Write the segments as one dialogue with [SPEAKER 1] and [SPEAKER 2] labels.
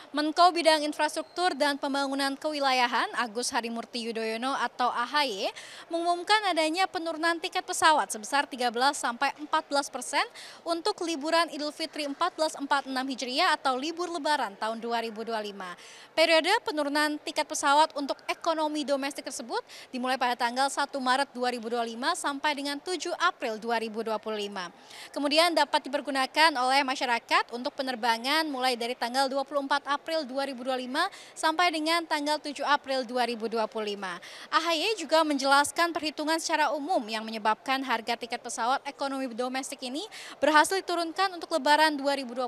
[SPEAKER 1] Menko Bidang Infrastruktur dan Pembangunan Kewilayahan Agus Harimurti Yudhoyono atau AHY mengumumkan adanya penurunan tiket pesawat sebesar 13–14% untuk liburan Idul Fitri 1446 Hijriah atau libur Lebaran tahun 2025. Periode penurunan tiket pesawat untuk ekonomi domestik tersebut dimulai pada tanggal 1 Maret 2025 sampai dengan 7 April 2025. Kemudian dapat dipergunakan oleh masyarakat untuk penerbangan mulai dari tanggal 24 April 2025 sampai dengan tanggal 7 April 2025. AHY juga menjelaskan perhitungan secara umum yang menyebabkan harga tiket pesawat ekonomi domestik ini berhasil diturunkan untuk Lebaran 2025,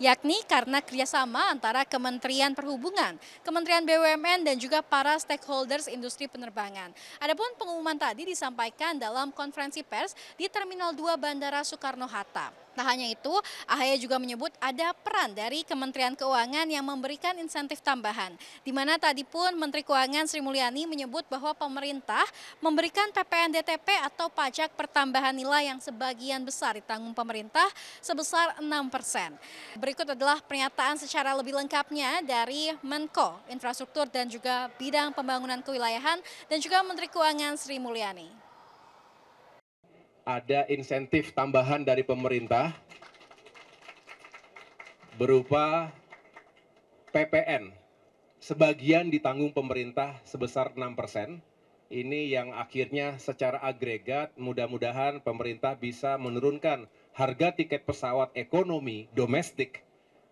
[SPEAKER 1] yakni karena kerjasama antara Kementerian Perhubungan, Kementerian BUMN, dan juga para stakeholders industri penerbangan. Adapun pengumuman tadi disampaikan dalam konferensi pers di Terminal 2 Bandara Soekarno-Hatta. Nah, hanya itu, AHY juga menyebut ada peran dari Kementerian Keuangan yang memberikan insentif tambahan, di mana tadi pun Menteri Keuangan Sri Mulyani menyebut bahwa pemerintah memberikan PPN-DTP atau pajak pertambahan nilai yang sebagian besar ditanggung pemerintah sebesar 6%. Berikut adalah pernyataan secara lebih lengkapnya dari Menko Infrastruktur dan juga Bidang Pembangunan Kewilayahan dan juga Menteri Keuangan Sri Mulyani.
[SPEAKER 2] Ada insentif tambahan dari pemerintah berupa PPN. Sebagian ditanggung pemerintah sebesar 6%. Ini yang akhirnya secara agregat mudah-mudahan pemerintah bisa menurunkan harga tiket pesawat ekonomi domestik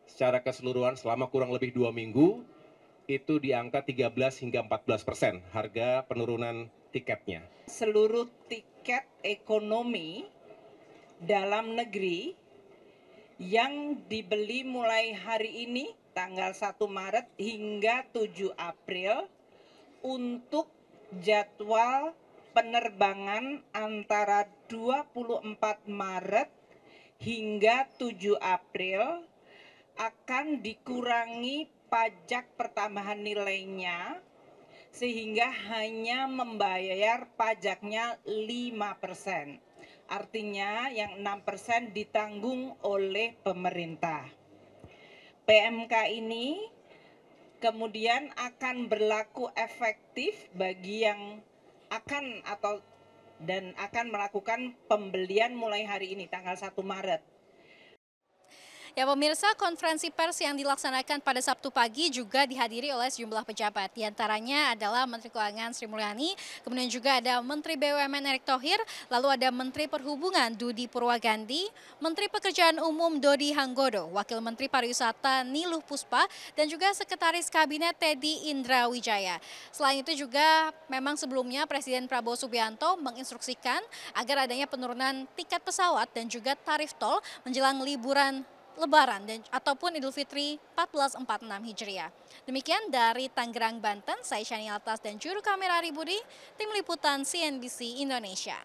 [SPEAKER 2] secara keseluruhan selama kurang lebih 2 minggu itu di angka 13–14% harga penurunan tiketnya.
[SPEAKER 3] Seluruh tiket ekonomi dalam negeri yang dibeli mulai hari ini tanggal 1 Maret hingga 7 April untuk jadwal penerbangan antara 24 Maret hingga 7 April akan dikurangi pajak pertambahan nilainya sehingga hanya membayar pajaknya 5%. Artinya yang 6% ditanggung oleh pemerintah. PMK ini kemudian akan berlaku efektif bagi yang akan melakukan pembelian mulai hari ini tanggal 1 Maret.
[SPEAKER 1] Ya pemirsa, konferensi pers yang dilaksanakan pada Sabtu pagi juga dihadiri oleh sejumlah pejabat. Di antaranya adalah Menteri Keuangan Sri Mulyani, kemudian juga ada Menteri BUMN Erick Thohir, lalu ada Menteri Perhubungan Dudi Purwagandi, Menteri Pekerjaan Umum Dodi Hanggodo, Wakil Menteri Pariwisata Niluh Puspa, dan juga Sekretaris Kabinet Teddy Indra Wijaya. Selain itu juga memang sebelumnya Presiden Prabowo Subianto menginstruksikan agar adanya penurunan tiket pesawat dan juga tarif tol menjelang liburan Lebaran ataupun Idul Fitri 1446 Hijriah. Demikian dari Tangerang, Banten, saya Shani Altas dan juru kamera Ribudi, tim liputan CNBC Indonesia.